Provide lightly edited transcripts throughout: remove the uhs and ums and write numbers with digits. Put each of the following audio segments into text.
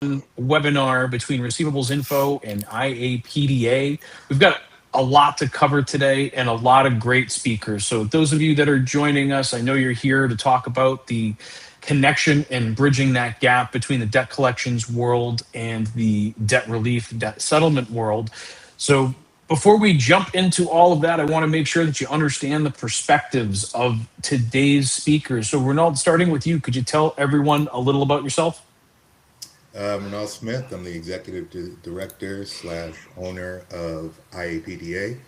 webinar between Receivables Info and IAPDA. We've got a lot to cover today and a lot of great speakers. So, those of you that are joining us, I know you're here to talk about the connection and bridging that gap between the debt collections world and the debt relief, debt settlement world. So, before we jump into all of that, I want to make sure that you understand the perspectives of today's speakers. So, Ronald, starting with you, could you tell everyone a little about yourself? Ronald Smith. I'm the executive director slash owner of IAPDA,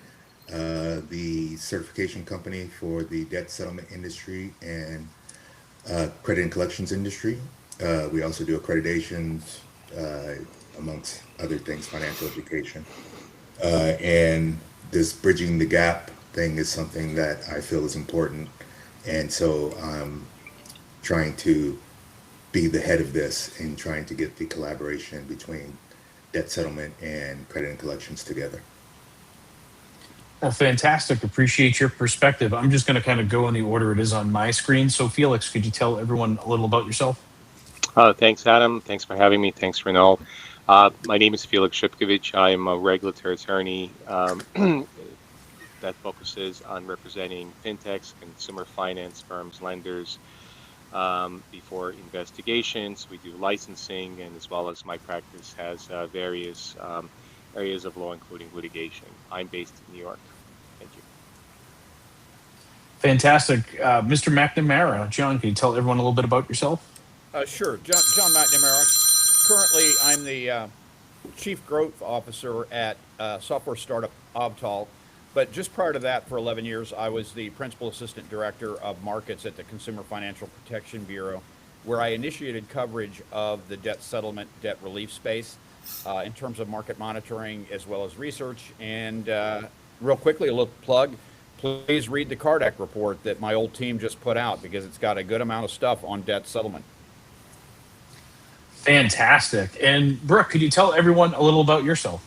the certification company for the debt settlement industry and credit and collections industry. We also do accreditations, amongst other things, financial education. And this bridging the gap thing is something that I feel is important. And so I'm trying to be the head of this in trying to get the collaboration between debt settlement and credit and collections together. Well, fantastic. Appreciate your perspective. I'm just going to kind of go in the order it is on my screen. So, Felix, could you tell everyone a little about yourself? Thanks, Adam. Thanks for having me. Thanks, Renault. My name is Felix Shipkovich. I am a regulatory attorney that focuses on representing fintechs, consumer finance firms, lenders before investigations. We do licensing, and as well as my practice has various areas of law, including litigation. I'm based in New York. Thank you. Fantastic. Mr. McNamara, John, can you tell everyone a little bit about yourself? Sure. John McNamara. Currently, I'm the Chief Growth Officer at software startup Obtal. But just prior to that, for 11 years, I was the Principal Assistant Director of Markets at the Consumer Financial Protection Bureau, where I initiated coverage of the debt settlement, debt relief space in terms of market monitoring as well as research. And real quickly, a little plug. Please read the Cardac report that my old team just put out because it's got a good amount of stuff on debt settlement. Fantastic. And Brooke, could you tell everyone a little about yourself?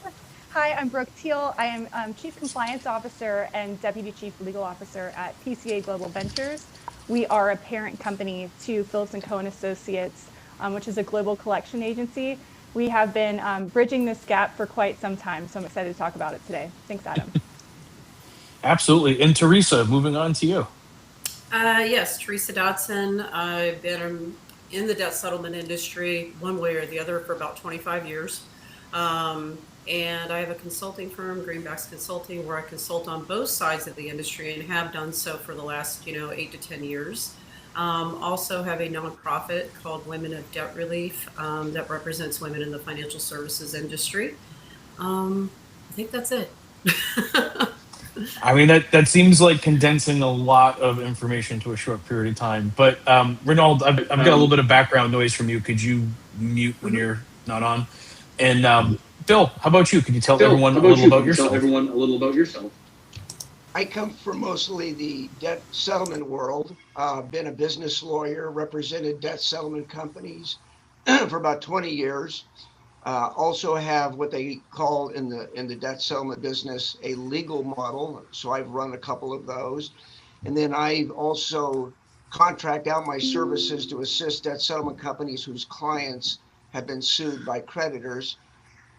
Sure. Hi, I'm Brooke Teal. I am Chief Compliance Officer and Deputy Chief Legal Officer at PCA Global Ventures. We are a parent company to Phillips & Co. and Associates, which is a global collection agency. We have been bridging this gap for quite some time, so I'm excited to talk about it today. Thanks, Adam. Absolutely. And Teresa, moving on to you. Yes, Teresa Dodson. I've been in the debt settlement industry one way or the other for about 25 years. And I have a consulting firm, Greenbacks Consulting, where I consult on both sides of the industry and have done so for the last, 8 to 10 years. Also have a nonprofit called Women of Debt Relief that represents women in the financial services industry. I think that's it. I mean, that seems like condensing a lot of information to a short period of time. But Ronald, I've got a little bit of background noise from you. Could you mute when you're not on? And Bill, how about you? Could you tell Bill, everyone how a about little you? about Can you tell yourself? everyone a little about yourself? I come from mostly the debt settlement world. Been a business lawyer, represented debt settlement companies for about 20 years. Also have what they call in the debt settlement business a legal model. So I've run a couple of those. And then I've also contract out my services to assist debt settlement companies whose clients have been sued by creditors,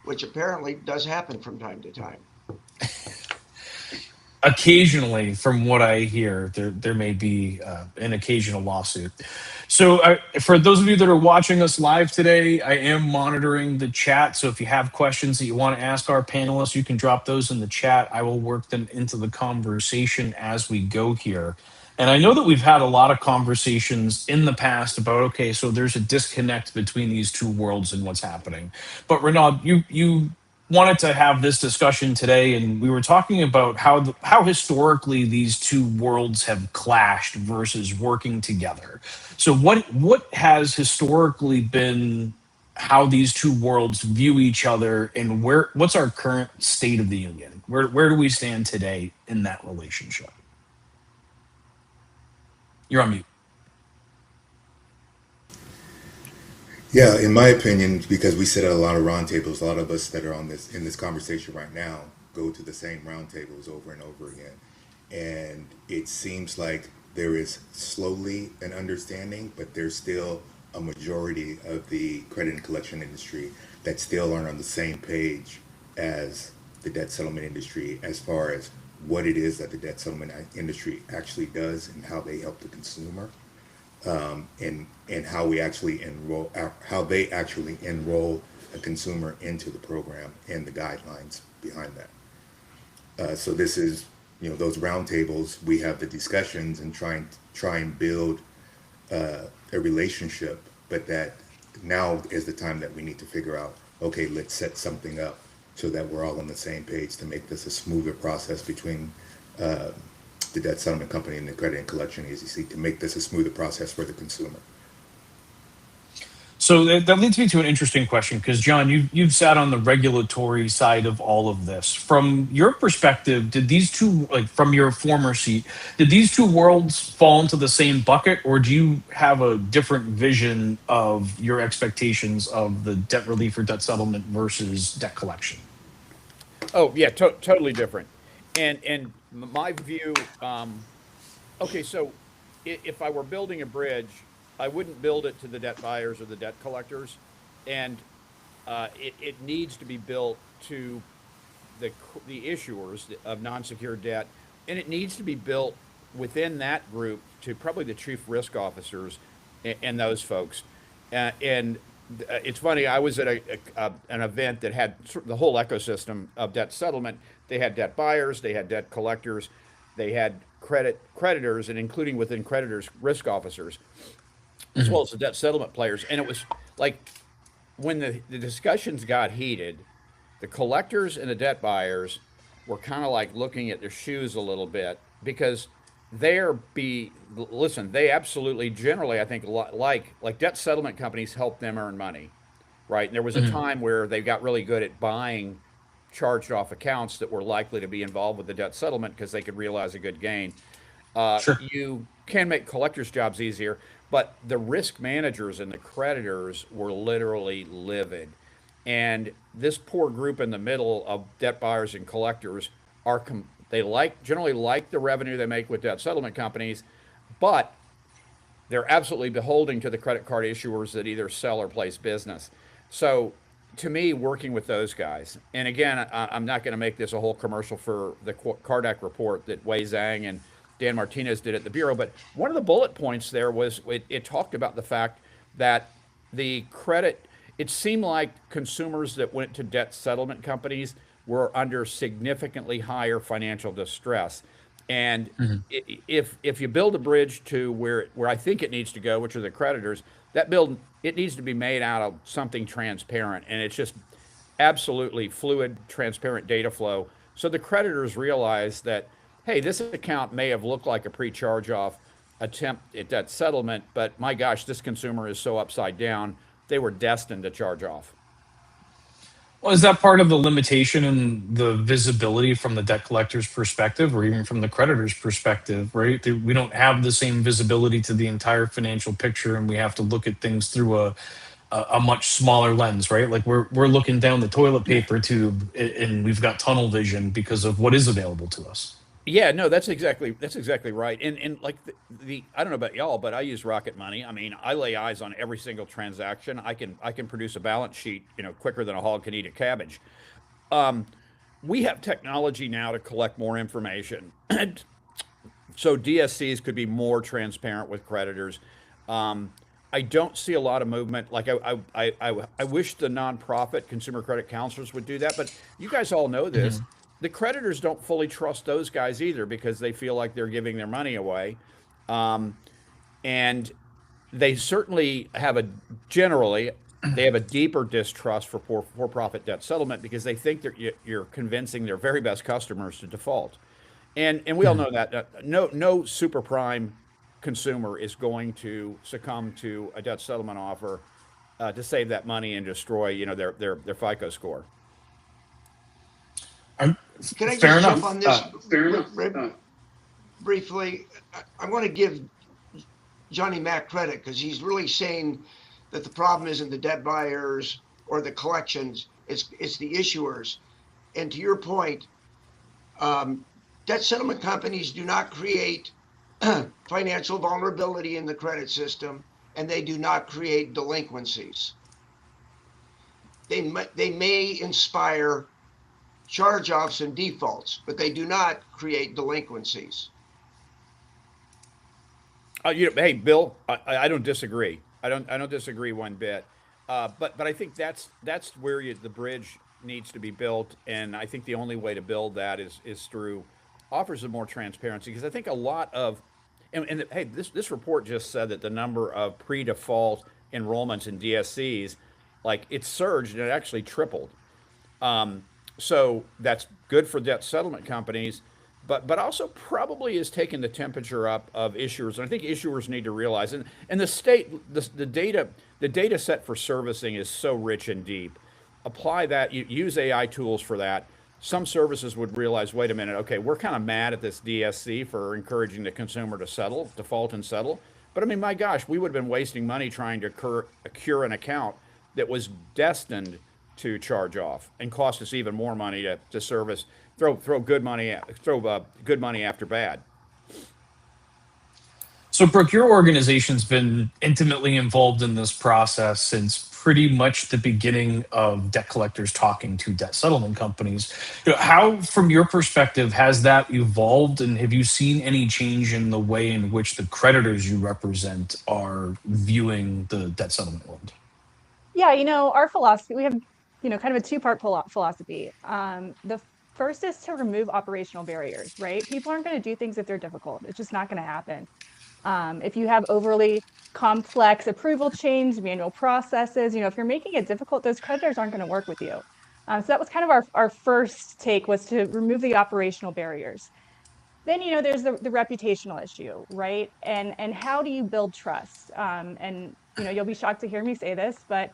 which apparently does happen from time to time. Occasionally, from what I hear, there may be an occasional lawsuit. So, for those of you that are watching us live today, I am monitoring the chat. So, if you have questions that you want to ask our panelists, you can drop those in the chat. I will work them into the conversation as we go here. And I know that we've had a lot of conversations in the past about, okay, so there's a disconnect between these two worlds and what's happening. But Renaud, you wanted to have this discussion today, and we were talking about how historically these two worlds have clashed versus working together. So, what has historically been how these two worlds view each other, and what's our current state of the union? Where do we stand today in that relationship? You're on mute. Yeah, in my opinion, because we sit at a lot of roundtables, a lot of us that are on this in this conversation right now go to the same roundtables over and over again, and it seems like there is slowly an understanding, but there's still a majority of the credit and collection industry that still aren't on the same page as the debt settlement industry as far as what it is that the debt settlement industry actually does and how they help the consumer, and how we actually enroll, how they actually enroll a consumer into the program and the guidelines behind that. So this is, those roundtables. We have the discussions and try and build a relationship, but that now is the time that we need to figure out, okay, let's set something up so that we're all on the same page to make this a smoother process between the debt settlement company and the credit and collection agency, to make this a smoother process for the consumer. So that leads me to an interesting question, because John, you've sat on the regulatory side of all of this. From your perspective, did these two, like from your former seat, did these two worlds fall into the same bucket, or do you have a different vision of your expectations of the debt relief or debt settlement versus debt collection? Oh yeah, totally different. And my view, okay, so if I were building a bridge, I wouldn't build it to the debt buyers or the debt collectors, and it needs to be built to the issuers of non-secured debt, and it needs to be built within that group to probably the chief risk officers and those folks. And it's funny, I was at an event that had the whole ecosystem of debt settlement. They had debt buyers, they had debt collectors, they had creditors, and including within creditors, risk officers, as well as the debt settlement players. And it was like, when the discussions got heated, the collectors and the debt buyers were kind of like looking at their shoes a little bit, because listen, they absolutely, generally, I think, like debt settlement companies help them earn money, right? And there was a time where they got really good at buying charged off accounts that were likely to be involved with the debt settlement because they could realize a good gain. Sure. You can make collectors' jobs easier, but the risk managers and the creditors were literally livid. And this poor group in the middle of debt buyers and collectors they generally like the revenue they make with debt settlement companies, but they're absolutely beholden to the credit card issuers that either sell or place business. So, to me, working with those guys, and again, I'm not going to make this a whole commercial for the Cardac report that Wei Zhang and Dan Martinez did at the Bureau, but one of the bullet points there was it talked about the fact that it seemed like consumers that went to debt settlement companies were under significantly higher financial distress. And if you build a bridge to where I think it needs to go, which are the creditors, it needs to be made out of something transparent, and it's just absolutely fluid, transparent data flow. So the creditors realize that, hey, this account may have looked like a pre-charge off attempt at debt settlement, but my gosh, this consumer is so upside down, they were destined to charge off. Well, is that part of the limitation in the visibility from the debt collector's perspective, or even from the creditor's perspective, right? We don't have the same visibility to the entire financial picture, and we have to look at things through a much smaller lens, right? Like we're looking down the toilet paper tube, and we've got tunnel vision because of what is available to us. Yeah, no, that's exactly right. And like the I don't know about y'all, but I use Rocket Money. I mean, I lay eyes on every single transaction. I can produce a balance sheet, quicker than a hog can eat a cabbage. We have technology now to collect more information, so DSCs could be more transparent with creditors. I don't see a lot of movement. Like I wish the nonprofit consumer credit counselors would do that, but you guys all know this. The creditors don't fully trust those guys either, because they feel like they're giving their money away. And they certainly generally, they have a deeper distrust for for-profit debt settlement, because they think that you're convincing their very best customers to default. And we all know that no super prime consumer is going to succumb to a debt settlement offer to save that money and destroy their FICO score. Can I Fair just enough. jump on this briefly? I want to give Johnny Mac credit, because he's really saying that the problem isn't the debt buyers or the collections, it's the issuers. And to your point, debt settlement companies do not create financial vulnerability in the credit system, and they do not create delinquencies. They may inspire charge-offs and defaults, but they do not create delinquencies. Hey, Bill, I don't disagree. I don't disagree one bit. But I think that's where the bridge needs to be built, and I think the only way to build that is through offers of more transparency. Because I think a lot of, and hey, this report just said that the number of pre-default enrollments in DSCs, like it surged and it actually tripled. So that's good for debt settlement companies, but also probably is taking the temperature up of issuers. And I think issuers need to realize, and the state, the data set for servicing is so rich and deep. Apply that, use AI tools for that. Some services would realize, wait a minute, okay, we're kind of mad at this DSC for encouraging the consumer to default and settle. But I mean, my gosh, we would have been wasting money trying to cure an account that was destined to charge off and cost us even more money to service. Throw good money after bad. So, Brooke, your organization's been intimately involved in this process since pretty much the beginning of debt collectors talking to debt settlement companies. How, from your perspective, has that evolved, and have you seen any change in the way in which the creditors you represent are viewing the debt settlement world? Yeah, our philosophy, we have, kind of a two-part philosophy. The first is to remove operational barriers, right? People aren't going to do things if they're difficult. It's just not going to happen. If you have overly complex approval chains, manual processes, if you're making it difficult, those creditors aren't going to work with you. So that was kind of our first take, was to remove the operational barriers. Then, there's the reputational issue, right? And how do you build trust? And, you'll be shocked to hear me say this, but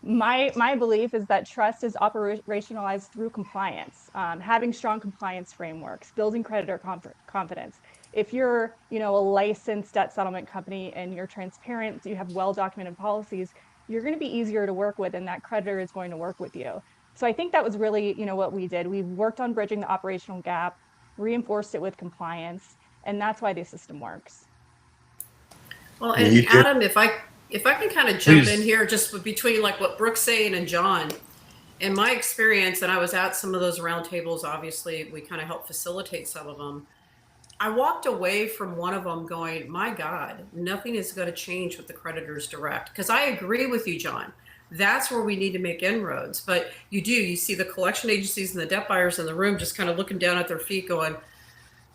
my belief is that trust is operationalized through compliance, having strong compliance frameworks, building creditor confidence. If you're, a licensed debt settlement company and you're transparent, you have well-documented policies, you're going to be easier to work with, and that creditor is going to work with you. So I think that was really, what we did. We worked on bridging the operational gap, reinforced it with compliance, and that's why the system works. Well, and Adam, if I can kind of jump in here, just between like what Brooke's saying and John, in my experience, and I was at some of those roundtables, obviously we kind of helped facilitate some of them. I walked away from one of them going, my God, nothing is going to change with the creditors direct. Because I agree with you, John. That's where we need to make inroads. But you see the collection agencies and the debt buyers in the room just kind of looking down at their feet going,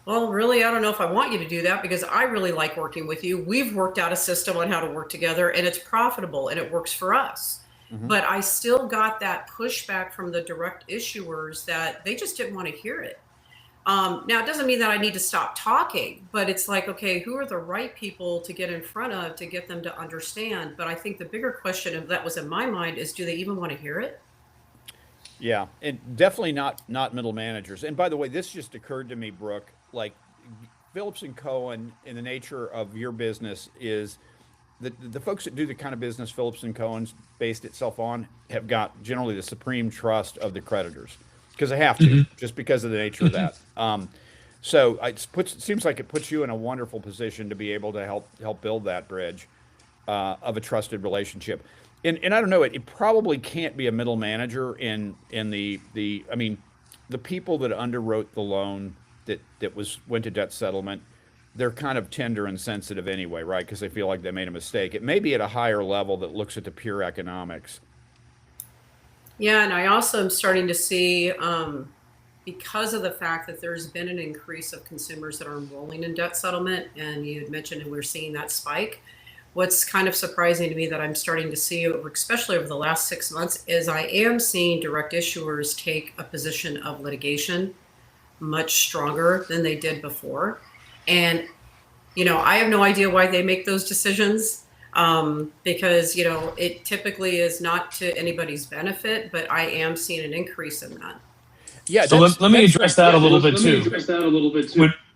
well, really, I don't know if I want you to do that, because I really like working with you. We've worked out a system on how to work together, and it's profitable and it works for us. Mm-hmm. But I still got that pushback from the direct issuers that they just didn't want to hear it. Now, it doesn't mean that I need to stop talking, but it's like, okay, who are the right people to get in front of to get them to understand? But I think the bigger question that was in my mind is, do they even want to hear it? Yeah, and definitely not middle managers. And by the way, this just occurred to me, Brooke, like Phillips & Cohen, in the nature of your business, is the folks that do the kind of business Phillips & Cohen's based itself on have got generally the supreme trust of the creditors, because they have to, just because of the nature of that. So it seems like it puts you in a wonderful position to be able to help build that bridge of a trusted relationship. And I don't know, it probably can't be a middle manager in the I mean, the people that underwrote the loan that went to debt settlement, they're kind of tender and sensitive anyway, right? Because they feel like they made a mistake. It may be at a higher level that looks at the pure economics. Yeah, and I also am starting to see, because of the fact that there's been an increase of consumers that are enrolling in debt settlement, and you had mentioned we're seeing that spike. What's kind of surprising to me that I'm starting to see, especially over the last 6 months, is I am seeing direct issuers take a position of litigation much stronger than they did before. And, I have no idea why they make those decisions, because, it typically is not to anybody's benefit, but I am seeing an increase in that. Yeah. So let me address that a little bit too.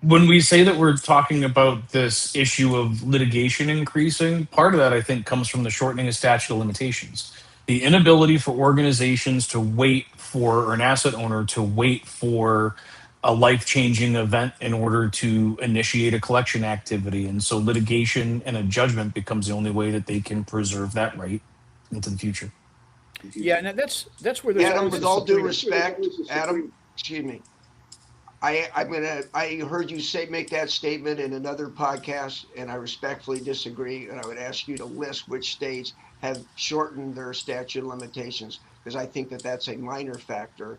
When we say that we're talking about this issue of litigation increasing, part of that, I think, comes from the shortening of statute of limitations. The inability for organizations to wait for, or an asset owner to wait for a life-changing event in order to initiate a collection activity. And so litigation and a judgment becomes the only way that they can preserve that right into the future. Yeah, and that's where there's Adam, always with a all due supreme. respect, Adam, excuse me. I heard you make that statement in another podcast, and I respectfully disagree. And I would ask you to list which states have shortened their statute of limitations, because I think that that's a minor factor.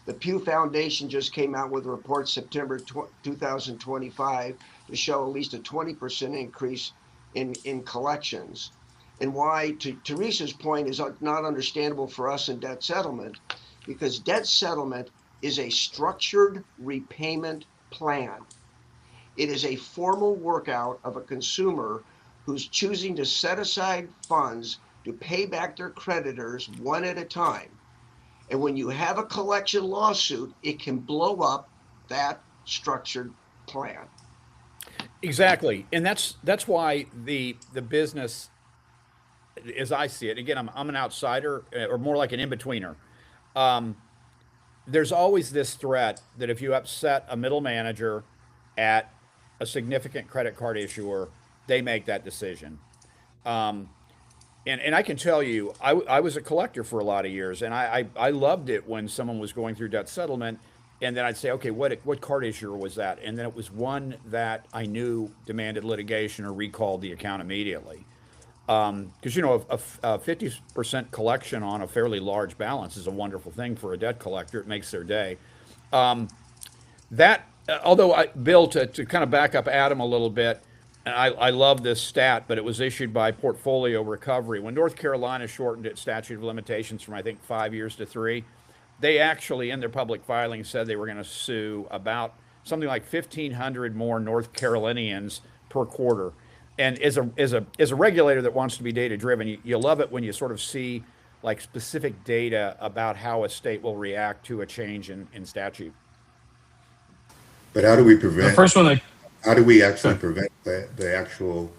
The Pew Foundation just came out with a report September 2025 to show at least a 20% increase in collections. And why, to Teresa's point, is not understandable for us in debt settlement, because debt settlement is a structured repayment plan. It is a formal workout of a consumer who's choosing to set aside funds to pay back their creditors one at a time. And when you have a collection lawsuit, it can blow up that structured plan. Exactly, and that's why the business, as I see it, again, I'm an outsider, or more like an in-betweener. There's always this threat that if you upset a middle manager at a significant credit card issuer, they make that decision. And I can tell you, I was a collector for a lot of years, and I loved it when someone was going through debt settlement, and then I'd say, okay, what card issuer was that? And then it was one that I knew demanded litigation or recalled the account immediately. Because a 50% collection on a fairly large balance is a wonderful thing for a debt collector. It makes their day. That although Bill, to kind of back up Adam a little bit, and I love this stat, but it was issued by Portfolio Recovery. When North Carolina shortened its statute of limitations from, I think, 5 years to 3, they actually, in their public filing, said they were going to sue about something like 1,500 more North Carolinians per quarter. And as a regulator that wants to be data driven, you love it when you sort of see like specific data about how a state will react to a change in statute. But how do we The prevent? first one, like, How do we actually prevent the actual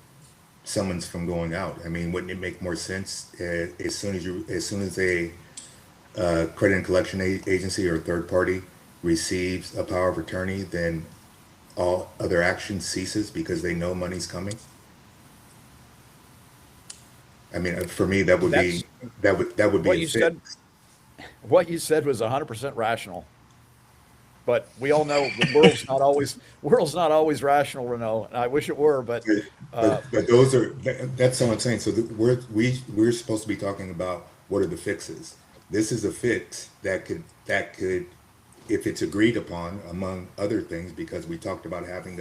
summons from going out? I mean, wouldn't it make more sense as soon as a credit and collection agency or third party receives a power of attorney, then all other action ceases because they know money's coming? I mean, for me, that would That's be that would be what a you fit. said. What you said was 100% rational. But we all know the world's not always rational, Renault. And I wish it were, but But those are that's what I'm saying. So we're supposed to be talking about what are the fixes. This is a fix that could if it's agreed upon among other things, because we talked about having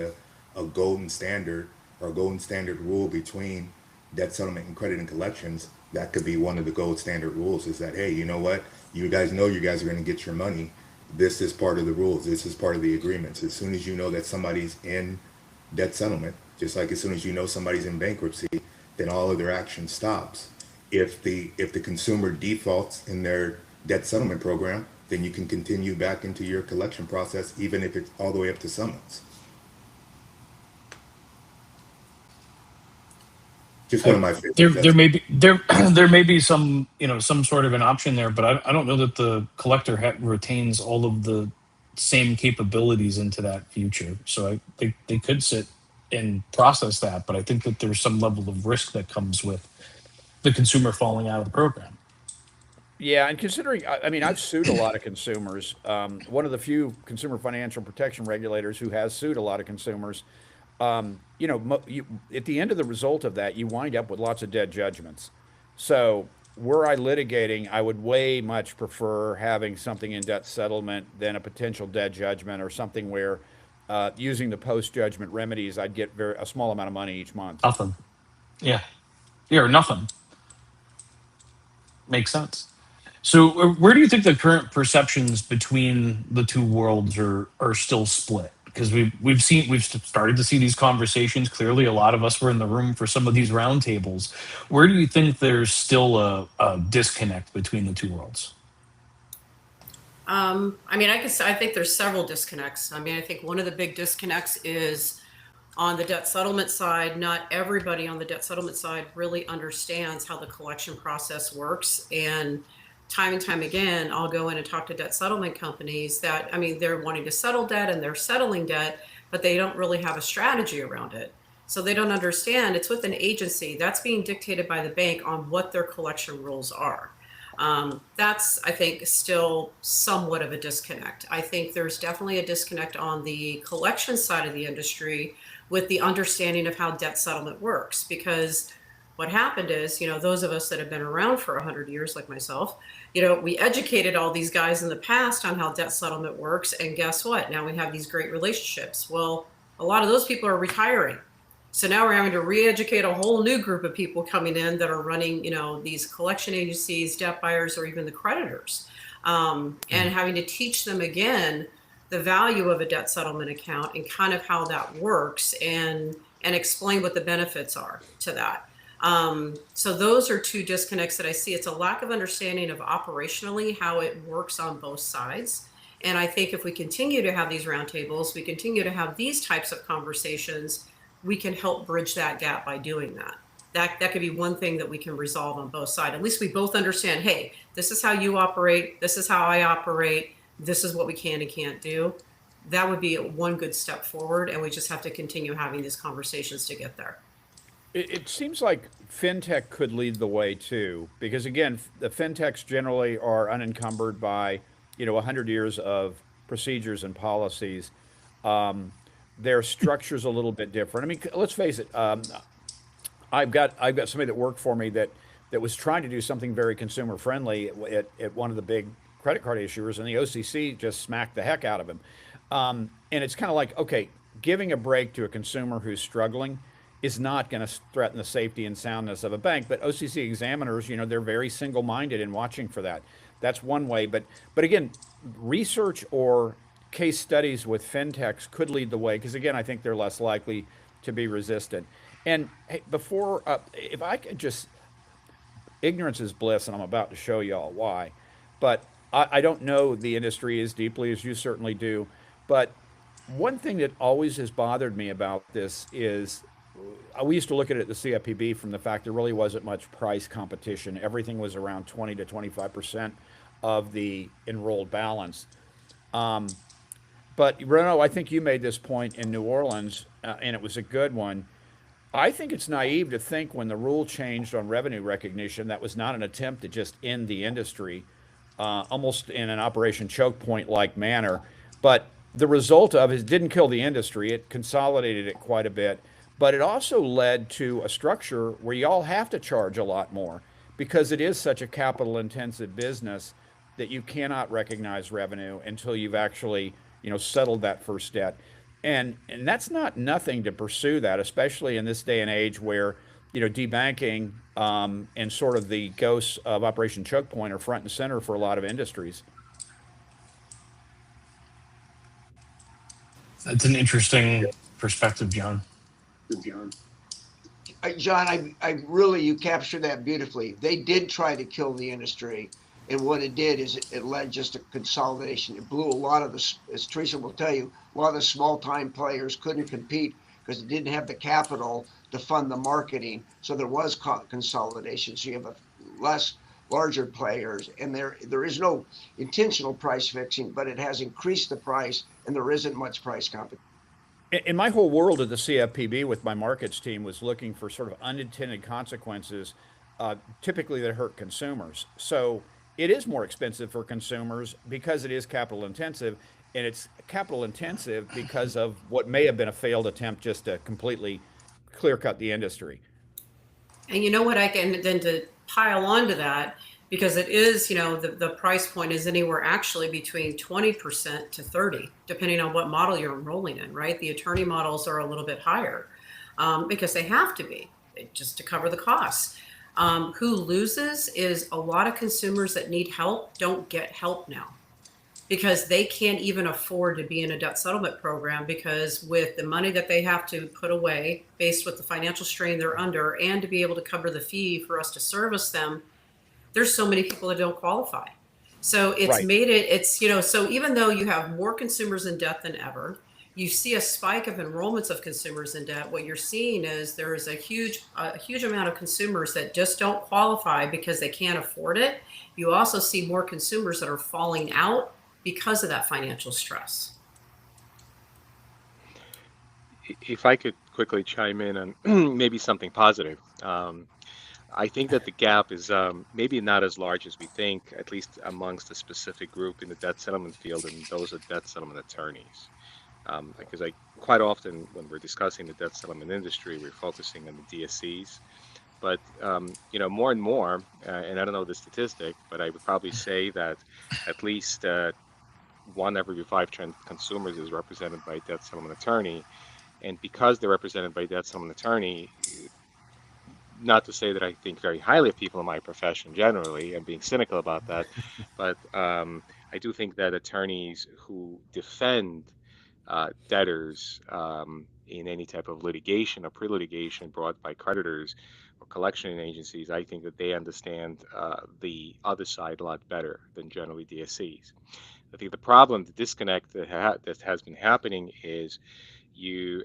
a golden standard or a golden standard rule between debt settlement and credit and collections. That could be one of the gold standard rules, is that, hey, you know what, you guys know you guys are going to get your money. This is part of the rules. This is part of the agreements. As soon as you know that somebody's in debt settlement, just like as soon as you know somebody's in bankruptcy, then all of their action stops. If the consumer defaults in their debt settlement program, then you can continue back into your collection process, even if it's all the way up to summons. Just one of my favorites. there may be some some sort of an option there, but I don't know that the collector retains all of the same capabilities into that future. So they could sit and process that, but I think that there's some level of risk that comes with the consumer falling out of the program. yeah. And considering, I mean, I've sued a lot of consumers. One of the few consumer financial protection regulators who has sued a lot of consumers. At the end of the result of that, you wind up with lots of dead judgments. So, were I litigating, I would way much prefer having something in debt settlement than a potential dead judgment, or something where, using the post judgment remedies, I'd get a small amount of money each month. Nothing. Yeah. Yeah, or nothing. Makes sense. So, where do you think the current perceptions between the two worlds are still split? Because we've started to see these conversations. Clearly, a lot of us were in the room for some of these roundtables. Where do you think there's still a disconnect between the two worlds? I mean, I think there's several disconnects. I mean, I think one of the big disconnects is on the debt settlement side. Not everybody on the debt settlement side really understands how the collection process works, and time and time again, I'll go in and talk to debt settlement companies that, I mean, they're wanting to settle debt and they're settling debt, but they don't really have a strategy around it. So they don't understand it's with an agency that's being dictated by the bank on what their collection rules are. That's, I think, still somewhat of a disconnect. I think there's definitely a disconnect on the collection side of the industry with the understanding of how debt settlement works. Because what happened is, those of us that have been around for 100 years, like myself, we educated all these guys in the past on how debt settlement works. And guess what? Now we have these great relationships. Well, a lot of those people are retiring. So now we're having to re-educate a whole new group of people coming in that are running, these collection agencies, debt buyers, or even the creditors, and having to teach them again the value of a debt settlement account and kind of how that works, and explain what the benefits are to that. So those are two disconnects that I see. It's a lack of understanding of operationally how it works on both sides. And I think if we continue to have these roundtables, we continue to have these types of conversations, we can help bridge that gap by doing that. That could be one thing that we can resolve on both sides. At least we both understand, hey, this is how you operate, this is how I operate, this is what we can and can't do. That would be one good step forward, and we just have to continue having these conversations to get there. It seems like fintech could lead the way too, because again, the fintechs generally are unencumbered by 100 years of procedures and policies. Their structure's a little bit different. I mean, let's face it. I've got somebody that worked for me that was trying to do something very consumer friendly at one of the big credit card issuers, and the OCC just smacked the heck out of him. And it's kind of like, okay, giving a break to a consumer who's struggling is not going to threaten the safety and soundness of a bank. But OCC examiners, they're very single-minded in watching for that. That's one way. But again, research or case studies with fintechs could lead the way, because again, I think they're less likely to be resistant. And hey, before, if I could just, ignorance is bliss, and I'm about to show y'all why. But I don't know the industry as deeply as you certainly do. But one thing that always has bothered me about this is, we used to look at it at the CFPB from the fact there really wasn't much price competition. Everything was around 20 to 25% of the enrolled balance. But Renaud, I think you made this point in New Orleans, and it was a good one. I think it's naive to think when the rule changed on revenue recognition, that was not an attempt to just end the industry, almost in an Operation Choke Point-like manner. But the result of it didn't kill the industry. It consolidated it quite a bit. But it also led to a structure where you all have to charge a lot more, because it is such a capital-intensive business that you cannot recognize revenue until you've actually settled that first debt. And that's not nothing to pursue that, especially in this day and age where, debanking and sort of the ghosts of Operation Choke Point are front and center for a lot of industries. That's an interesting perspective, John. John, I really, you captured that beautifully. They did try to kill the industry. And what it did is it led just to consolidation. It blew a lot of the, as Teresa will tell you, a lot of the small time players couldn't compete because it didn't have the capital to fund the marketing. So there was consolidation. So you have less larger players, and there is no intentional price fixing, but it has increased the price, and there isn't much price competition. In my whole world at the CFPB with my markets team was looking for sort of unintended consequences, typically that hurt consumers. So it is more expensive for consumers because it is capital intensive, and it's capital intensive because of what may have been a failed attempt just to completely clear cut the industry. And you know what, I can then to pile onto that, because it is, the price point is anywhere actually between 20% to 30, depending on what model you're enrolling in, right? The attorney models are a little bit higher because they have to be just to cover the costs. Who loses is a lot of consumers that need help don't get help now because they can't even afford to be in a debt settlement program, because with the money that they have to put away based with the financial strain they're under, and to be able to cover the fee for us to service them, there's so many people that don't qualify. So it's right. Made it, it's, so even though you have more consumers in debt than ever, you see a spike of enrollments of consumers in debt. What you're seeing is there is a huge amount of consumers that just don't qualify because they can't afford it. You also see more consumers that are falling out because of that financial stress. If I could quickly chime in on maybe something positive. I think that the gap is maybe not as large as we think, at least amongst a specific group in the debt settlement field, and those are debt settlement attorneys. Because I quite often, when we're discussing the debt settlement industry, we're focusing on the DSCs. But more and more, and I don't know the statistic, but I would probably say that at least one every five consumers is represented by a debt settlement attorney. And because they're represented by a debt settlement attorney, not to say that I think very highly of people in my profession generally, I'm being cynical about that, but I do think that attorneys who defend debtors in any type of litigation or pre-litigation brought by creditors or collection agencies, I think that they understand the other side a lot better than generally DSCs. I think the problem, the disconnect that has been happening is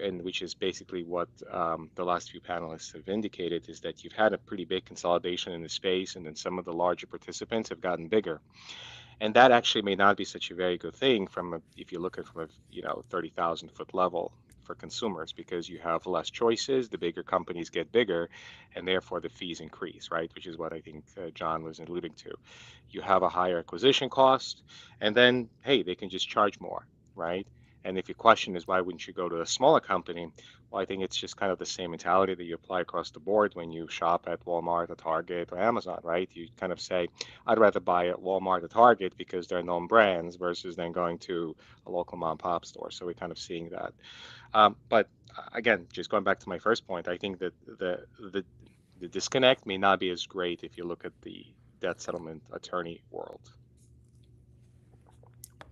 and which is basically what the last few panelists have indicated, is that you've had a pretty big consolidation in the space, and then some of the larger participants have gotten bigger. And that actually may not be such a very good thing if you look at from a 30,000-foot level for consumers, because you have less choices, the bigger companies get bigger, and therefore the fees increase, right? Which is what I think John was alluding to. You have a higher acquisition cost, and then, hey, they can just charge more, right? And if your question is why wouldn't you go to a smaller company, well, I think it's just kind of the same mentality that you apply across the board when you shop at Walmart or Target or Amazon, right? You kind of say, I'd rather buy at Walmart or Target because they're known brands versus then going to a local mom and pop store. So we're kind of seeing that. But again, just going back to my first point, I think that the disconnect may not be as great if you look at the debt settlement attorney world.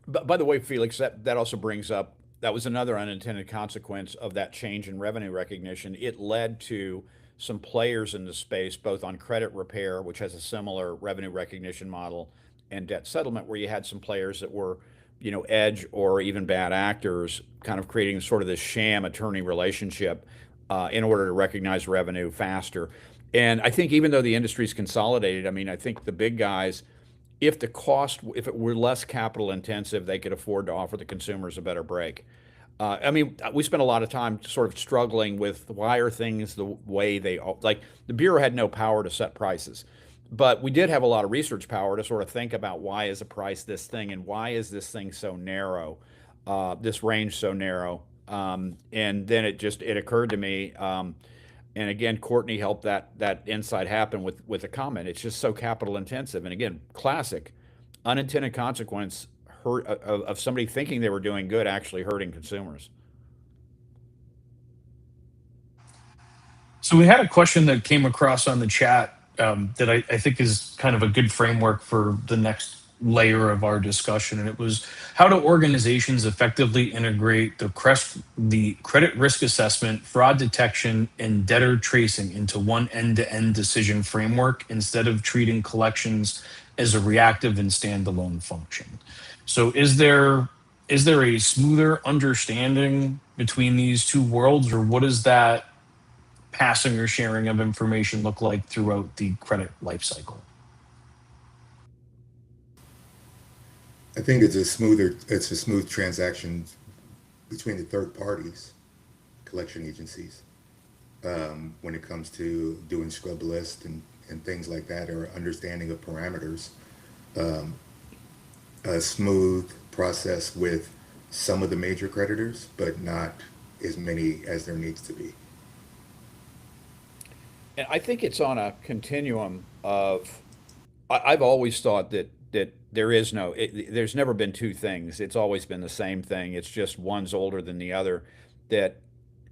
By the way, Felix, that also brings up, that was another unintended consequence of that change in revenue recognition. It led to some players in the space, both on credit repair, which has a similar revenue recognition model, and debt settlement, where you had some players that were, edge or even bad actors, kind of creating sort of this sham attorney relationship in order to recognize revenue faster. And I think even though the industry's consolidated, I mean, I think the big guys, if it were less capital intensive, they could afford to offer the consumers a better break. I mean, we spent a lot of time sort of struggling with why are things the way they are. Like, the Bureau had no power to set prices, but we did have a lot of research power to sort of think about why is a price this thing, and why is this thing so narrow, this range so narrow. And then it occurred to me, and again, Courtney helped that insight happen with a comment. It's just so capital intensive, and again, classic unintended consequence of somebody thinking they were doing good actually hurting consumers. So we had a question that came across on the chat that I think is kind of a good framework for the next layer of our discussion, and it was, how do organizations effectively integrate the credit risk assessment, fraud detection, and debtor tracing into one end-to-end decision framework instead of treating collections as a reactive and standalone function? So is there a smoother understanding between these two worlds, or what does that passing or sharing of information look like throughout the credit lifecycle? I think it's a smooth transaction between the third parties, collection agencies, when it comes to doing scrub list and things like that, or understanding of parameters. A smooth process with some of the major creditors, but not as many as there needs to be. And I think it's on a continuum of, I've always thought that there's never been two things. It's always been the same thing. It's just one's older than the other. That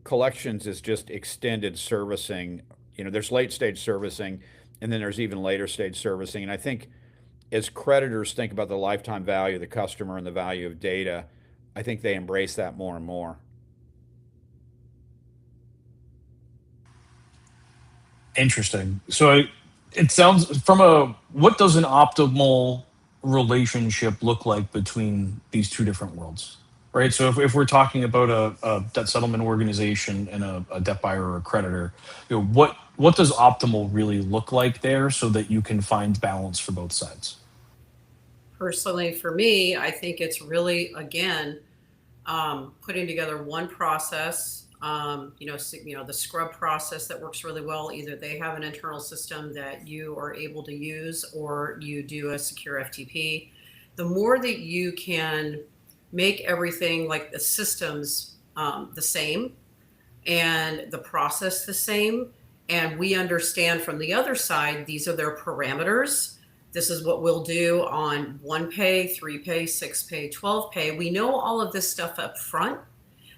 collections is just extended servicing. There's late stage servicing, and then there's even later stage servicing. And I think as creditors think about the lifetime value of the customer and the value of data, I think they embrace that more and more. Interesting. So it sounds what does an optimal relationship look like between these two different worlds? right? So if we're talking about a debt settlement organization and a debt buyer or a creditor, what does optimal really look like there so that you can find balance for both sides? Personally, for me, I think it's really, again, putting together one process. The scrub process that works really well. Either they have an internal system that you are able to use, or you do a secure FTP. The more that you can make everything like the systems the same and the process the same, and we understand from the other side, these are their parameters. This is what we'll do on 1 pay, 3 pay, 6 pay, 12 pay. We know all of this stuff up front.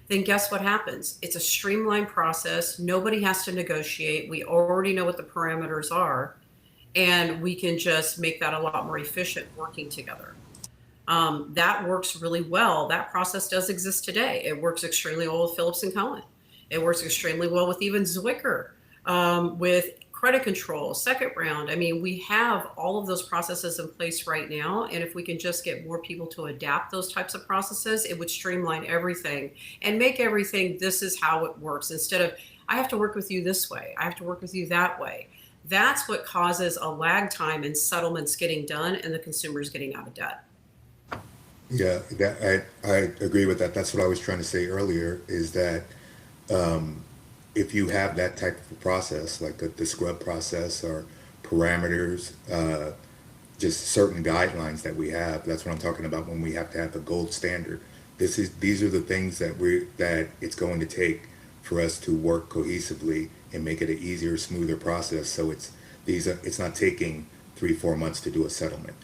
Then guess what happens? It's a streamlined process. Nobody has to negotiate. We already know what the parameters are, and we can just make that a lot more efficient working together. That works really well. That process does exist today. It works extremely well with Phillips and Cohen. It works extremely well with even Zwicker, with credit control, second round. I mean, we have all of those processes in place right now. And if we can just get more people to adapt those types of processes, it would streamline everything and make everything, this is how it works, instead of, I have to work with you this way, I have to work with you that way. That's what causes a lag time in settlements getting done and the consumers getting out of debt. Yeah, I agree with that. That's what I was trying to say earlier, is that if you have that type of a process, like the scrub process or parameters, just certain guidelines that we have, that's what I'm talking about when we have to have the gold standard. These are the things that it's going to take for us to work cohesively and make it an easier, smoother process. So it's not taking 3-4 months to do a settlement.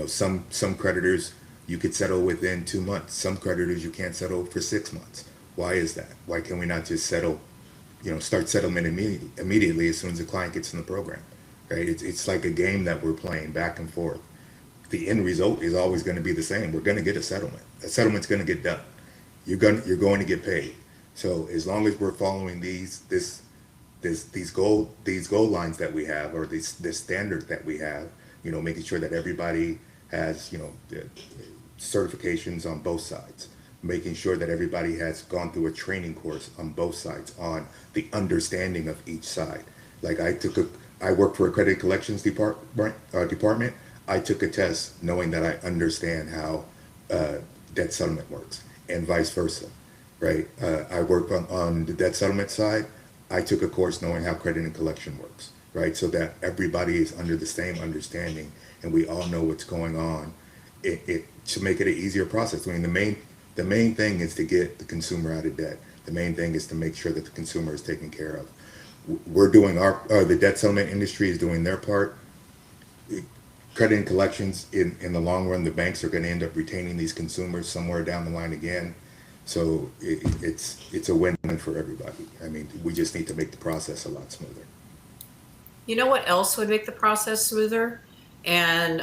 Some creditors you could settle within 2 months. Some creditors you can't settle for 6 months. Why is that? Why can we not just start settlement immediately as soon as the client gets in the program, right? It's like a game that we're playing back and forth. The end result is always going to be the same. We're going to get a settlement. A settlement's going to get done. You're going to get paid. So as long as we're following these goal lines that we have, or this standard that we have, making sure that everybody has the certifications on both sides, making sure that everybody has gone through a training course on both sides on the understanding of each side. Like I work for a credit collections department. I took a test knowing that I understand how debt settlement works, and vice versa, right? I work on the debt settlement side. I took a course knowing how credit and collection works, right? So that everybody is under the same understanding and we all know what's going on. It to make it an easier process. I mean, the main thing is to get the consumer out of debt. The main thing is to make sure that the consumer is taken care of. We're doing the debt settlement industry is doing their part. Credit and collections, in the long run, the banks are going to end up retaining these consumers somewhere down the line again. So it's a win-win for everybody. I mean, we just need to make the process a lot smoother. You know what else would make the process smoother? And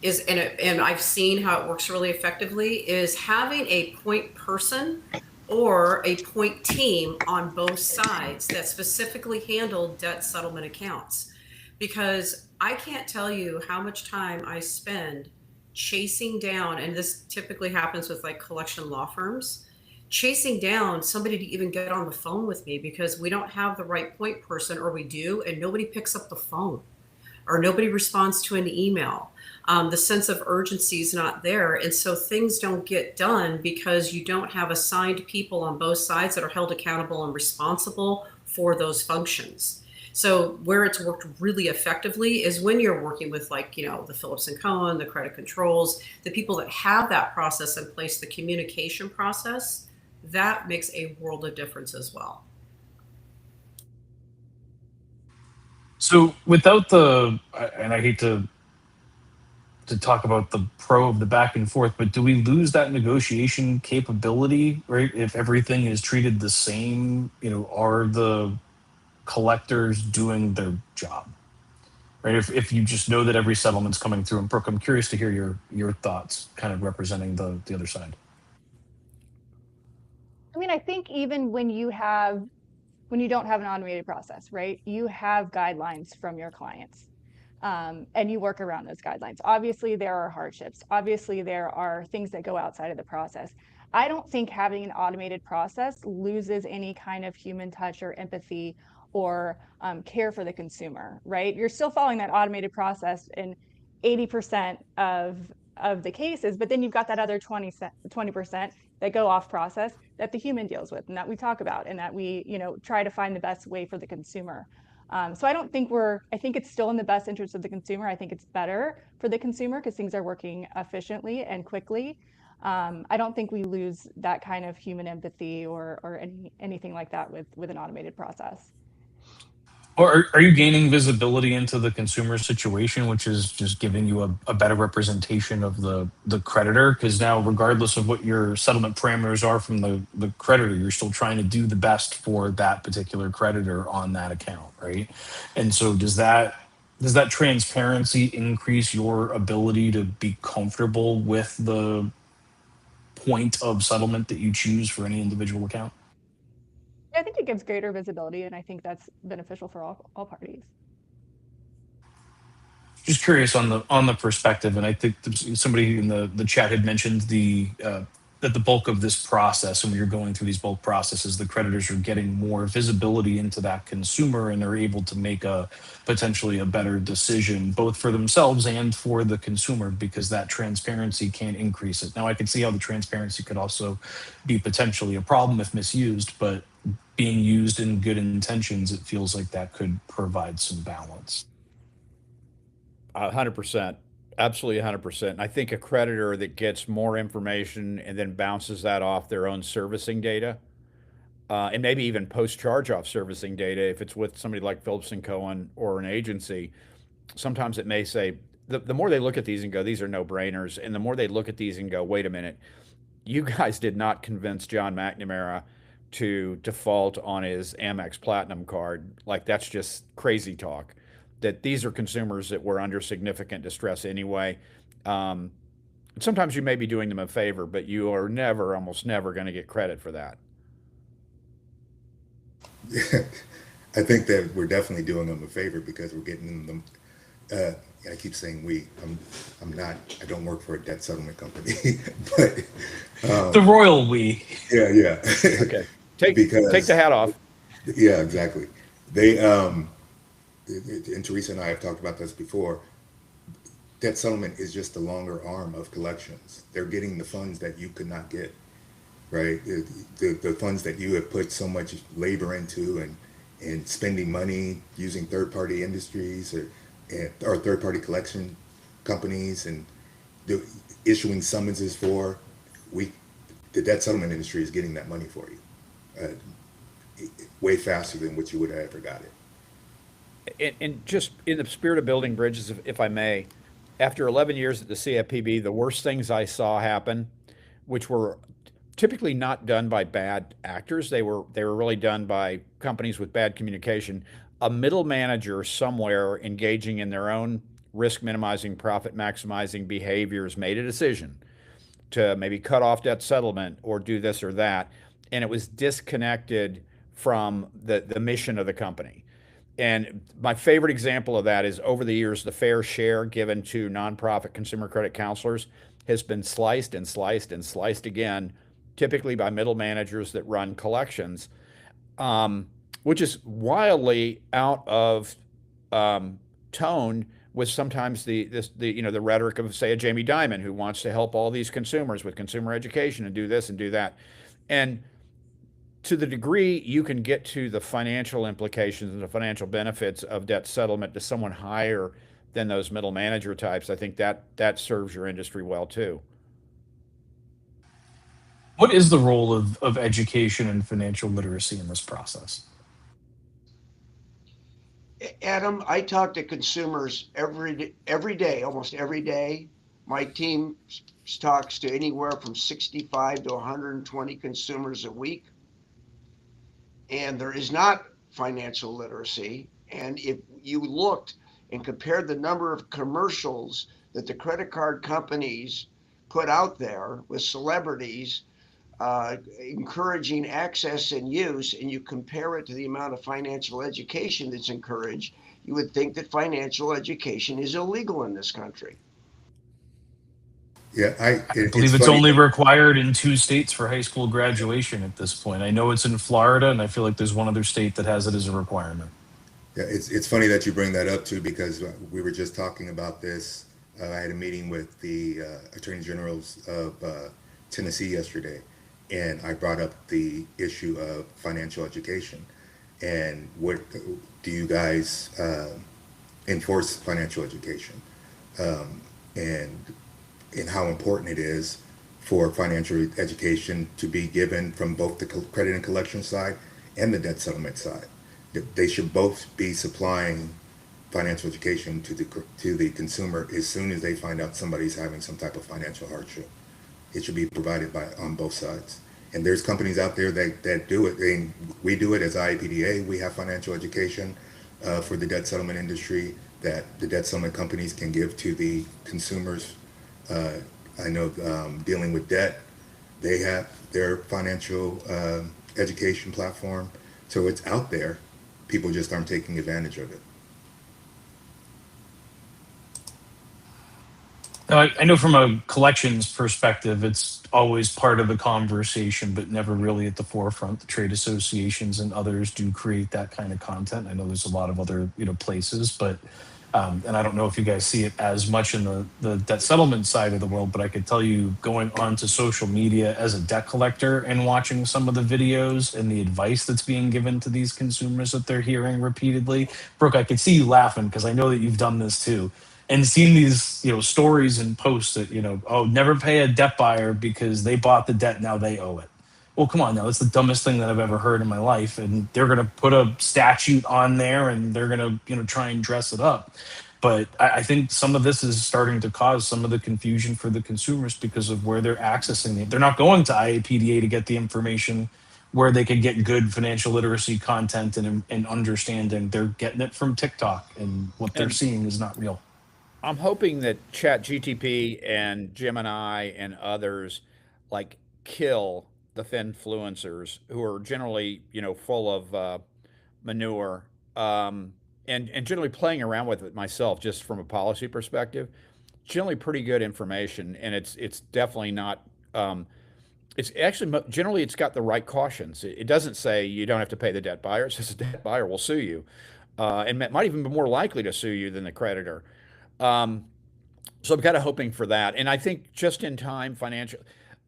and I've seen how it works really effectively, is having a point person or a point team on both sides that specifically handle debt settlement accounts. Because I can't tell you how much time I spend chasing down, and this typically happens with like collection law firms, chasing down somebody to even get on the phone with me because we don't have the right point person, or we do, and nobody picks up the phone or nobody responds to an email. The sense of urgency is not there. And so things don't get done because you don't have assigned people on both sides that are held accountable and responsible for those functions. So where it's worked really effectively is when you're working with the Phillips and Cohen, the credit controls, the people that have that process in place, the communication process, that makes a world of difference as well. So without and I hate to talk about the pro of the back and forth, but do we lose that negotiation capability, right? If everything is treated the same, are the collectors doing their job, right? If you just know that every settlement's coming through. And Brooke, I'm curious to hear your thoughts, kind of representing the other side. I mean, I think even when you don't have an automated process, right? You have guidelines from your clients. And you work around those guidelines. Obviously, there are hardships. Obviously, there are things that go outside of the process. I don't think having an automated process loses any kind of human touch or empathy or care for the consumer, right? You're still following that automated process in 80% of the cases, but then you've got that other 20% that go off process that the human deals with and that we talk about and that we, try to find the best way for the consumer. So I don't think I think it's still in the best interest of the consumer. I think it's better for the consumer because things are working efficiently and quickly. I don't think we lose that kind of human empathy or anything like that with an automated process. Or are you gaining visibility into the consumer situation, which is just giving you a better representation of the creditor? Because now, regardless of what your settlement parameters are from the creditor, you're still trying to do the best for that particular creditor on that account, right? And so, does that transparency increase your ability to be comfortable with the point of settlement that you choose for any individual account? I think it gives greater visibility, and I think that's beneficial for all parties. Just curious on the perspective, and I think somebody in the chat had mentioned that the bulk of this process, and when you're going through these bulk processes, the creditors are getting more visibility into that consumer, and they're able to make a potentially a better decision, both for themselves and for the consumer, because that transparency can increase it. Now, I can see how the transparency could also be potentially a problem if misused, but being used in good intentions, it feels like that could provide some balance. 100%. Absolutely 100%. I think a creditor that gets more information and then bounces that off their own servicing data, and maybe even post charge off servicing data, if it's with somebody like Phillips and Cohen or an agency, sometimes it may say, the more they look at these and go, these are no brainers. And the more they look at these and go, wait a minute, you guys did not convince John McNamara to default on his Amex Platinum card. Like, that's just crazy talk. That these are consumers that were under significant distress anyway. Um, Sometimes you may be doing them a favor, but you are never, almost never, going to get credit for that. I think that we're definitely doing them a favor because we're getting them. I keep saying we. I'm not. I don't work for a debt settlement company, but The royal we. yeah, yeah. Okay, take Because the hat off. yeah, exactly. They and Teresa and I have talked about this before. Debt settlement is just the longer arm of collections. They're getting the funds that you could not get, right? The funds that you have put so much labor into and spending money using third-party industries or third-party collection companies and issuing summonses for, the debt settlement industry is getting that money for you way faster than what you would have ever got it. And just in the spirit of building bridges, if I may, after 11 years at the CFPB, the worst things I saw happen, which were typically not done by bad actors, they were really done by companies with bad communication. A middle manager somewhere engaging in their own risk minimizing, profit maximizing behaviors made a decision to maybe cut off debt settlement or do this or that, and it was disconnected from the mission of the company. And my favorite example of that is, over the years, the fair share given to nonprofit consumer credit counselors has been sliced and sliced and sliced again, typically by middle managers that run collections, which is wildly out of tone with sometimes the rhetoric of, say, a Jamie Dimon, who wants to help all these consumers with consumer education and do this and do that. And to the degree you can get to the financial implications and the financial benefits of debt settlement to someone higher than those middle manager types, I think that serves your industry well too. What is the role of education and financial literacy in this process? Adam, I talk to consumers every day, almost every day. My team talks to anywhere from 65 to 120 consumers a week. And there is not financial literacy. And if you looked and compared the number of commercials that the credit card companies put out there with celebrities encouraging access and use, and you compare it to the amount of financial education that's encouraged, you would think that financial education is illegal in this country. Yeah, I it's believe it's funny. only required in 2 states for high school graduation at this point. I know it's in Florida, and I feel like there's one other state that has it as a requirement. Yeah, it's funny that you bring that up too, because we were just talking about this. I had a meeting with the attorney generals of Tennessee yesterday, and I brought up the issue of financial education and what do you guys enforce financial education, and how important it is for financial education to be given from both the credit and collection side and the debt settlement side. They should both be supplying financial education to the consumer as soon as they find out somebody's having some type of financial hardship. It should be provided by on both sides. And there's companies out there that do it. And we do it as IAPDA. We have financial education for the debt settlement industry that the debt settlement companies can give to the consumers. uh, I know dealing with debt, they have their financial education platform. So it's out there. People just aren't taking advantage of it. Now, I know from a collections perspective, it's always part of the conversation, but never really at the forefront. The trade associations and others do create that kind of content. I know there's a lot of other places, but and I don't know if you guys see it as much in the debt settlement side of the world, but I could tell you going onto social media as a debt collector and watching some of the videos and the advice that's being given to these consumers that they're hearing repeatedly. Brooke, I could see you laughing because I know that you've done this too and seen these stories and posts that oh, never pay a debt buyer because they bought the debt, now they owe it. Well, come on now, that's the dumbest thing that I've ever heard in my life, and they're going to put a statute on there and they're going to try and dress it up. But I think some of this is starting to cause some of the confusion for the consumers because of where they're accessing it. They're not going to IAPDA to get the information where they could get good financial literacy content and understanding. They're getting it from TikTok, and what they're And seeing is not real. I'm hoping that Chat GTP and Gemini and others like kill the finfluencers who are generally, full of manure, and generally playing around with it myself, just from a policy perspective. Generally, pretty good information, and it's definitely not. It's actually generally it's got the right cautions. It doesn't say you don't have to pay the debt buyer. It says the debt buyer will sue you, and might even be more likely to sue you than the creditor. Um, so I'm kind of hoping for that. And I think just in time financial,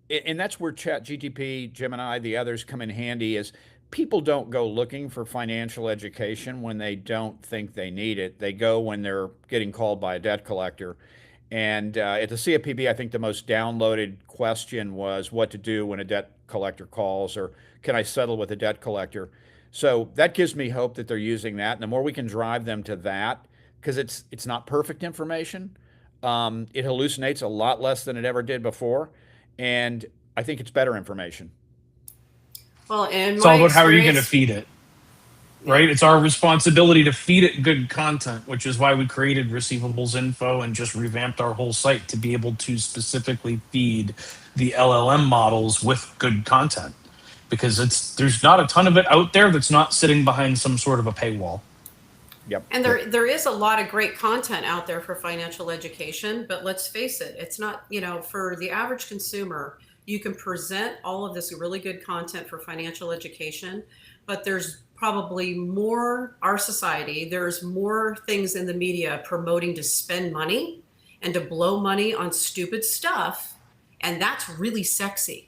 and that's where Chat GTP, Gemini, the others come in handy is people don't go looking for financial education when they don't think they need it. They go when they're getting called by a debt collector. And at the CFPB, I think the most downloaded question was what to do when a debt collector calls, or can I settle with a debt collector? So that gives me hope that they're using that. And the more we can drive them to that, because it's not perfect information, it hallucinates a lot less than it ever did before, and I think it's better information. Well, in It's all my about how are you going to experience, feed it, yeah. right? It's our responsibility to feed it good content, which is why we created receivables info and just revamped our whole site to be able to specifically feed the LLM models with good content, because there's not a ton of it out there that's not sitting behind some sort of a paywall. Yep. And Yeah, there is a lot of great content out there for financial education, but let's face it, it's not, for the average consumer, you can present all of this really good content for financial education, but there's probably more our society, there's more things in the media promoting to spend money and to blow money on stupid stuff, and that's really sexy.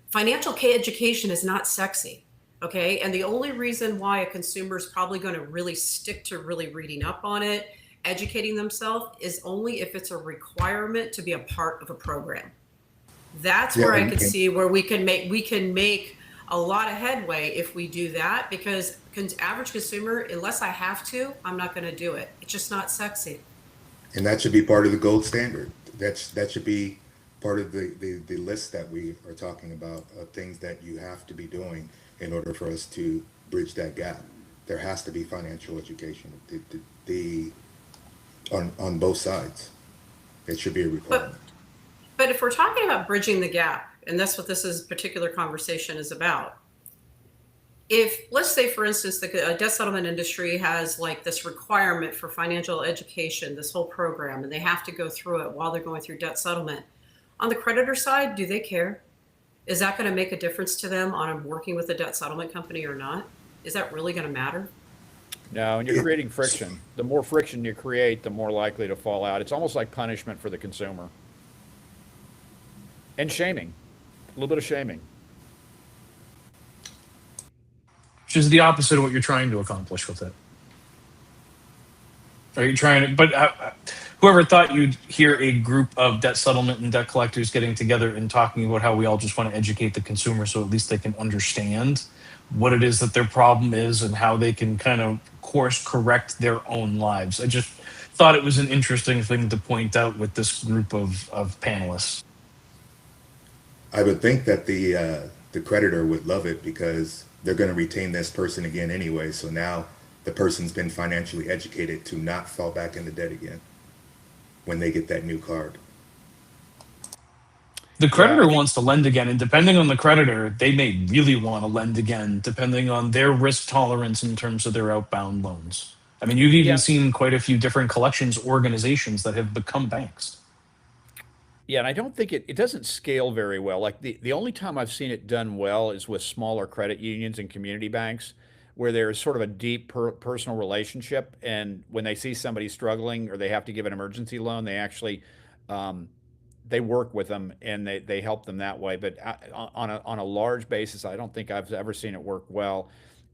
Financial education is not sexy. Okay. And the only reason why a consumer is probably going to really stick to really reading up on it, educating themselves, is only if it's a requirement to be a part of a program. That's yeah, where I could see where we can make a lot of headway if we do that, because average consumer, unless I have to, I'm not going to do it. It's just not sexy. and that should be part of the gold standard. That should be part of the list that we are talking about of things that you have to be doing in order for us to bridge that gap. There has to be financial education on both sides. It should be a But requirement. but if we're talking about bridging the gap, and that's what this particular conversation is about, if, let's say, for instance, the debt settlement industry has like this requirement for financial education, this whole program, and they have to go through it while they're going through debt settlement, On the creditor side, do they care? Is that going to make a difference to them on working with a debt settlement company or not? Is that really going to matter? No, and you're It, creating friction. The more friction you create, the more likely to fall out. It's almost like punishment for the consumer. And shaming, a little bit of shaming. Which is the opposite of what you're trying to accomplish with it. Are you trying to? But whoever thought you'd hear a group of debt settlement and debt collectors getting together and talking about how we all just want to educate the consumer so at least they can understand what it is that their problem is and how they can kind of course correct their own lives. I just thought it was an interesting thing to point out with this group of panelists. I would think that the creditor would love it because they're going to retain this person again anyway. So now the person's been financially educated to not fall back into debt again when they get that new card. The Yeah, creditor I think wants to lend again, and depending on the creditor, they may really want to lend again, depending on their risk tolerance in terms of their outbound loans. I mean, you've even yeah, seen quite a few different collections organizations that have become banks. yeah, and I don't think it doesn't scale very well. Like the only time I've seen it done well is with smaller credit unions and community banks, where there's sort of a deep personal relationship, and when they see somebody struggling or they have to give an emergency loan, they actually um, they work with them and they help them that way. But on a large basis, I don't think I've ever seen it work well.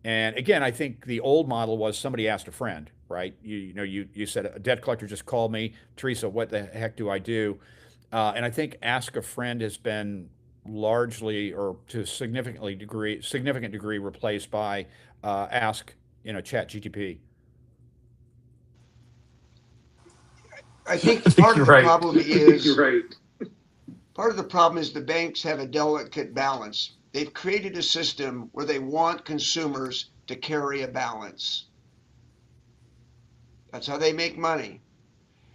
And again, I think the old model was somebody asked a friend, right? You said a debt collector just called me, Teresa. What the heck do I do? And I think ask a friend has been largely or to significant degree replaced by ask chat GTP. I I think think part of you're the right. problem is part of the problem is the banks have a delicate balance. They've created a system where they want consumers to carry a balance. That's how they make money.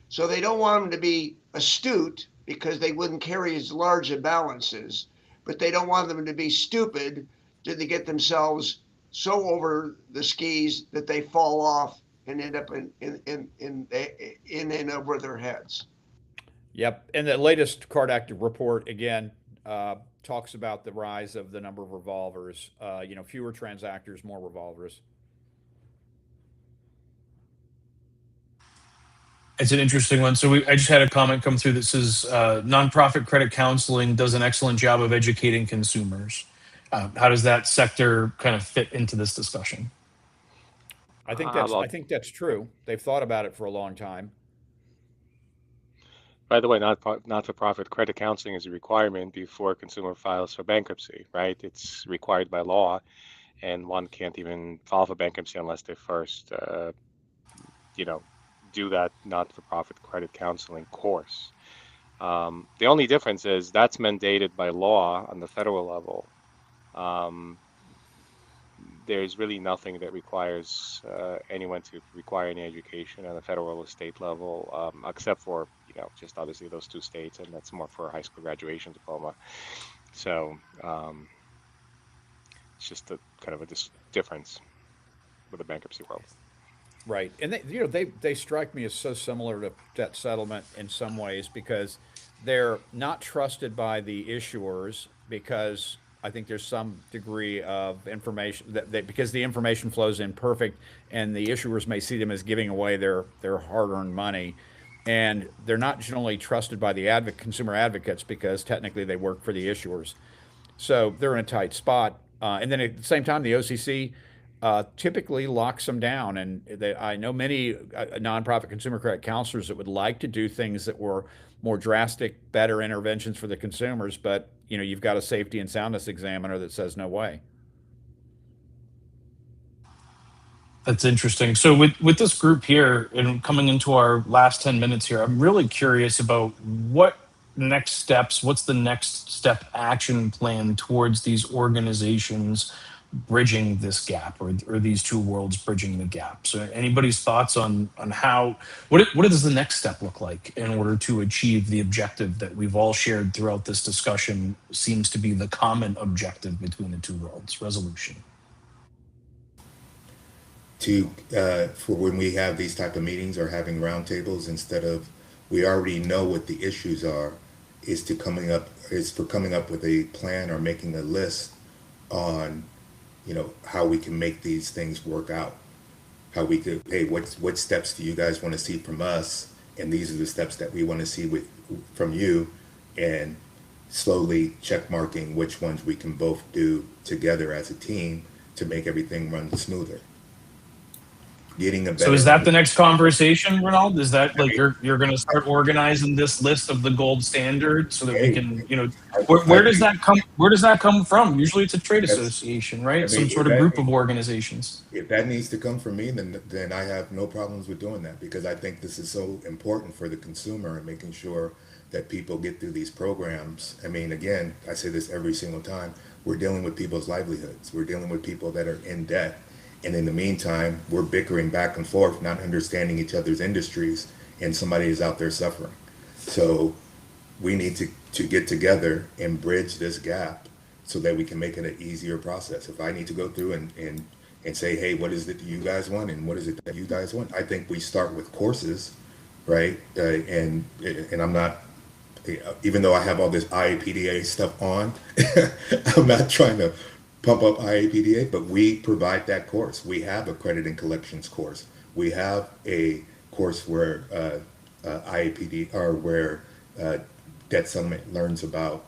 So they don't want them to be astute because they wouldn't carry as large a balances, but they don't want them to be stupid to they get themselves so over the skis that they fall off and end up in over their heads. Yep. And the latest Card Act report again talks about the rise of the number of revolvers. Fewer transactors, more revolvers. It's an interesting one. So I just had a comment come through that says nonprofit credit counseling does an excellent job of educating consumers. How does that sector kind of fit into this discussion? I Well, think that's true. They've thought about it for a long time. by the way, not-for-profit credit counseling is a requirement before a consumer files for bankruptcy, right? It's required by law, and one can't even file for bankruptcy unless they first, you know, do that not-for-profit credit counseling course. The only difference is that's mandated by law on the federal level. Um, there's really nothing that requires anyone to require any education on the federal or state level, except for just obviously those two states, and that's more for a high school graduation diploma. So it's just a kind of a difference with the bankruptcy world. Right, and they strike me as so similar to debt settlement in some ways because they're not trusted by the issuers because I think there's some degree of information because the information flows in perfect, and the issuers may see them as giving away their hard-earned money, and they're not generally trusted by the consumer advocates because technically they work for the issuers. So they're in a tight spot. And then at the same time, the OCC typically locks them down. And I know many nonprofit consumer credit counselors that would like to do things that were more drastic, better interventions for the consumers. But you've got a safety and soundness examiner that says no way. That's interesting. So with this group here and coming into our last 10 minutes here, I'm really curious about what's the next step action plan towards these organizations bridging this gap or these two worlds bridging the gap. So anybody's thoughts on how what does the next step look like in order to achieve the objective that we've all shared throughout this discussion seems to be the common objective between the two worlds, resolution. To for when we have these type of meetings or having roundtables, instead of we already know what the issues are, is for coming up with a plan or making a list on, how we can make these things work out. How we could, hey, what steps do you guys want to see from us? And these are the steps that we want to see from you, and slowly check marking which ones we can both do together as a team to make everything run smoother. Getting a better. So is that the next conversation, Ronald? Is that like you're going to start organizing this list of the gold standard so that we can, where does that come? Where does that come from? Usually, it's a trade association, right? Some sort of group of organizations. If that needs to come from me, then I have no problems with doing that, because I think this is so important for the consumer and making sure that people get through these programs. I mean, again, I say this every single time. We're dealing with people's livelihoods. We're dealing with people that are in debt. And in the meantime, we're bickering back and forth, not understanding each other's industries, and somebody is out there suffering. So we need to get together and bridge this gap so that we can make it an easier process. If I need to go through and say, hey, what is it that you guys want, and what is it that you guys want? I think we start with courses, right? And I'm not, even though I have all this IAPDA stuff on, I'm not trying to pump up IAPDA, but we provide that course. We have a credit and collections course. We have a course where IAPD, or where debt settlement learns about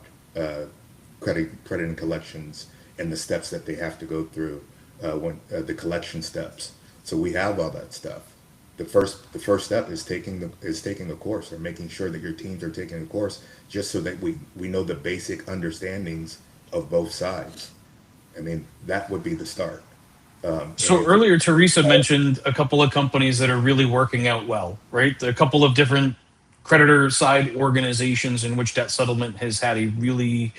credit and collections and the steps that they have to go through when the collection steps. So we have all that stuff. The first step is taking a course, or making sure that your teams are taking a course, just so that we know the basic understandings of both sides. I mean, that would be the start. So earlier, Teresa mentioned a couple of companies that are really working out well, right? A couple of different creditor side organizations in which debt settlement has had a really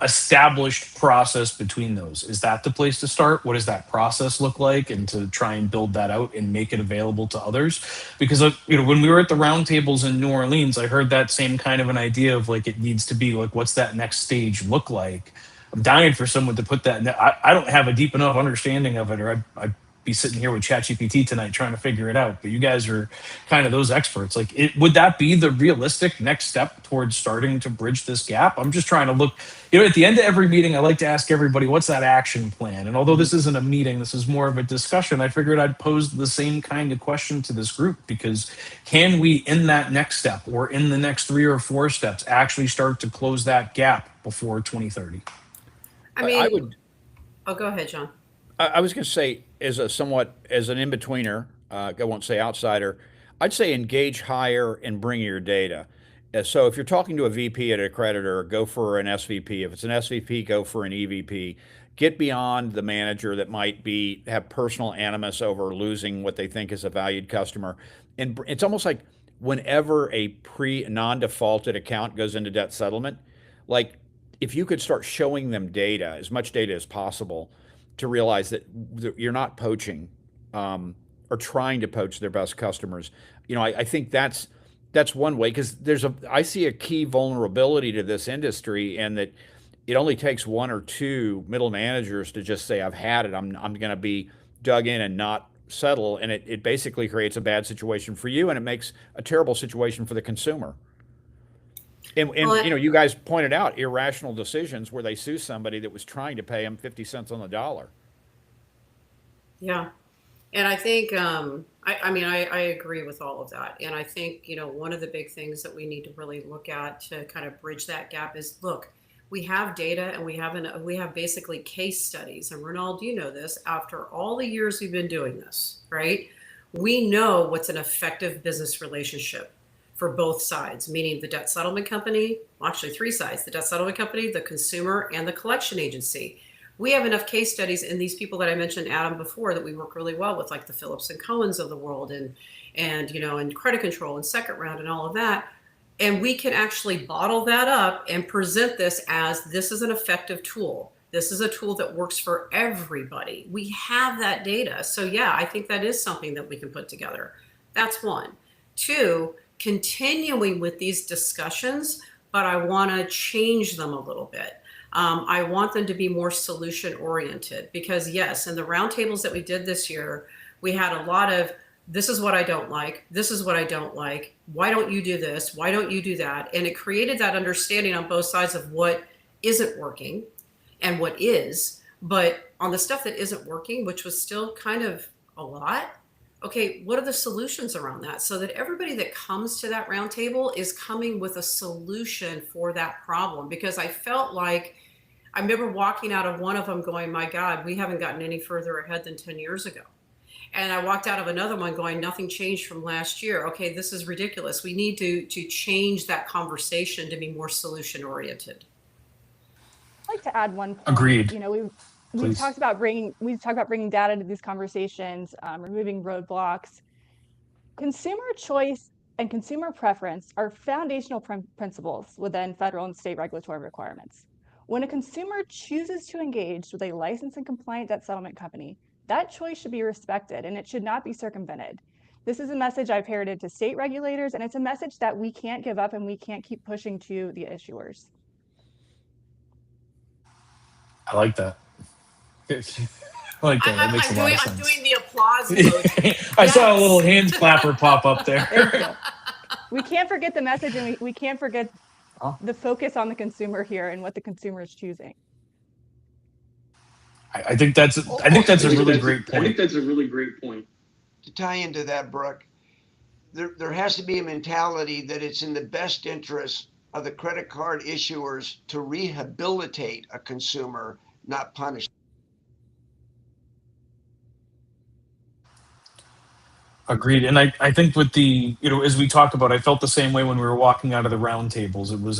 established process between those. Is that the place to start? What does that process look like? And to try and build that out and make it available to others? Because when we were at the roundtables in New Orleans, I heard that same kind of an idea of like, it needs to be like, what's that next stage look like? I'm dying for someone to put that. I don't have a deep enough understanding of it, or I'd be sitting here with ChatGPT tonight trying to figure it out. But you guys are kind of those experts. Like, would that be the realistic next step towards starting to bridge this gap? I'm just trying to look. At the end of every meeting, I like to ask everybody, what's that action plan? And although this isn't a meeting, this is more of a discussion. I figured I'd pose the same kind of question to this group, because can we, in that next step or in the next 3 or 4 steps, actually start to close that gap before 2030? I mean, I would. Oh, go ahead, John. I was going to say, as an in-betweener, I won't say outsider, I'd say engage higher and bring your data. So if you're talking to a VP at a creditor, go for an SVP. If it's an SVP, go for an EVP. Get beyond the manager that might have personal animus over losing what they think is a valued customer. And it's almost like whenever a non-defaulted account goes into debt settlement, like, if you could start showing them data, as much data as possible, to realize that you're not poaching or trying to poach their best customers. I think that's one way, because I see a key vulnerability to this industry, and that it only takes 1 or 2 middle managers to just say, I've had it, I'm going to be dug in and not settle, and it basically creates a bad situation for you, and it makes a terrible situation for the consumer. And you guys pointed out irrational decisions where they sue somebody that was trying to pay them 50 cents on the dollar. Yeah. And I think, I agree with all of that. And I think, one of the big things that we need to really look at to kind of bridge that gap is, look, we have data, and we have basically case studies. And Ronald, you know this, after all the years we've been doing this, right? We know what's an effective business relationship for both sides, meaning the debt settlement company, well, actually 3 sides, the debt settlement company, the consumer, and the collection agency. We have enough case studies in these people that I mentioned, Adam, before, that we work really well with, like the Phillips and Cohens of the world, and credit control and second round and all of that. And we can actually bottle that up and present this as, this is an effective tool. This is a tool that works for everybody. We have that data. So yeah, I think that is something that we can put together. That's 1. 2, continuing with these discussions, but I want to change them a little bit. I want them to be more solution oriented, because yes, in the roundtables that we did this year, we had a lot of this is what I don't like. This is what I don't like. Why don't you do this? Why don't you do that? And it created that understanding on both sides of what isn't working and what is. But on the stuff that isn't working, which was still kind of a lot, okay, what are the solutions around that? So that everybody that comes to that roundtable is coming with a solution for that problem. Because I felt like I remember walking out of one of them going, my God, we haven't gotten any further ahead than 10 years ago. And I walked out of another one going, nothing changed from last year. Okay, this is ridiculous. We need to change that conversation to be more solution oriented. I'd like to add one point. Agreed. You know, we've talked about bringing data to these conversations, removing roadblocks. Consumer choice and consumer preference are foundational principles within federal and state regulatory requirements. When a consumer chooses to engage with a licensed and compliant debt settlement company, that choice should be respected and it should not be circumvented. This is a message I've heralded to state regulators, and it's a message that we can't give up and we can't keep pushing to the issuers. I like that. I like that. That makes a lot of sense. I'm doing the applause emoji. I saw a little hand clapper pop up there. We can't forget the message, and we can't forget the focus on the consumer here and what the consumer is choosing. I think that's a really great point. I think that's a really great point. To tie into that, Brooke, there has to be a mentality that it's in the best interest of the credit card issuers to rehabilitate a consumer, not punish. Agreed. And I think with the, as we talked about, I felt the same way when we were walking out of the roundtables. It was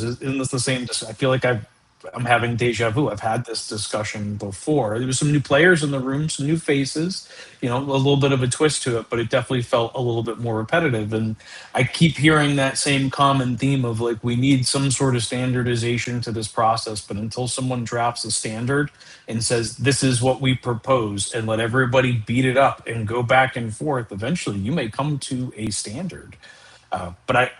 the same. I feel like I'm having deja vu. I've had this discussion before. There was some new players in the room, some new faces, a little bit of a twist to it, but it definitely felt a little bit more repetitive. And I keep hearing that same common theme of like, we need some sort of standardization to this process, but until someone drafts a standard and says, this is what we propose, and let everybody beat it up and go back and forth, eventually you may come to a standard. But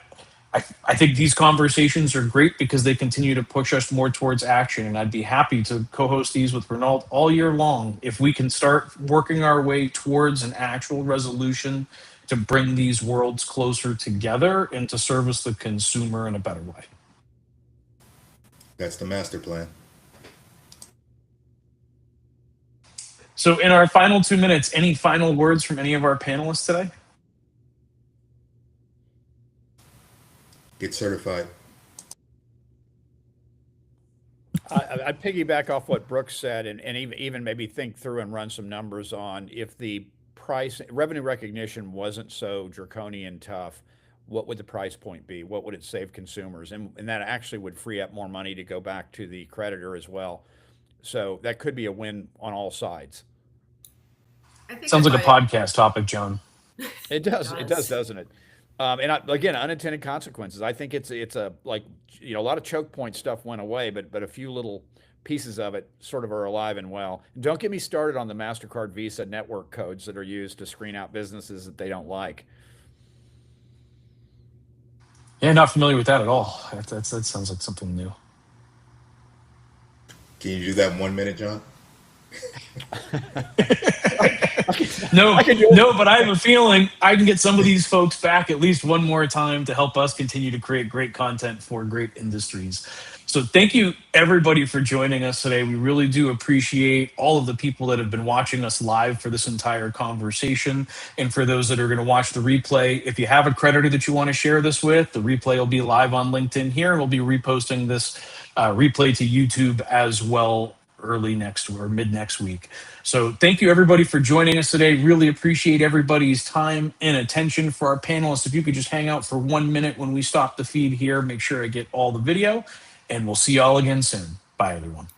I think these conversations are great because they continue to push us more towards action. And I'd be happy to co-host these with Renault all year long if we can start working our way towards an actual resolution to bring these worlds closer together and to service the consumer in a better way. That's the master plan. So in our final 2 minutes, any final words from any of our panelists today? Get certified. I piggyback off what Brooks said, and even maybe think through and run some numbers on if the revenue recognition wasn't so draconian tough, what would the price point be? What would it save consumers? And that actually would free up more money to go back to the creditor as well. So that could be a win on all sides. Sounds like a podcast topic, John. It does. It does, doesn't it? Again, unintended consequences. I think it's a lot of choke point stuff went away, but a few little pieces of it sort of are alive and well. And don't get me started on the MasterCard Visa network codes that are used to screen out businesses that they don't like. Yeah, not familiar with that at all. That sounds like something new. Can you do that in 1 minute, John? No, but I have a feeling I can get some of these folks back at least one more time to help us continue to create great content for great industries. So thank you, everybody, for joining us today. We really do appreciate all of the people that have been watching us live for this entire conversation. And for those that are going to watch the replay, if you have a creditor that you want to share this with, the replay will be live on LinkedIn here. And we'll be reposting this replay to YouTube as well early next or mid next week. So thank you, everybody, for joining us today. Really appreciate everybody's time and attention. For our panelists, if you could just hang out for 1 minute when we stop the feed here, make sure I get all the video, and we'll see y'all again soon. Bye, everyone.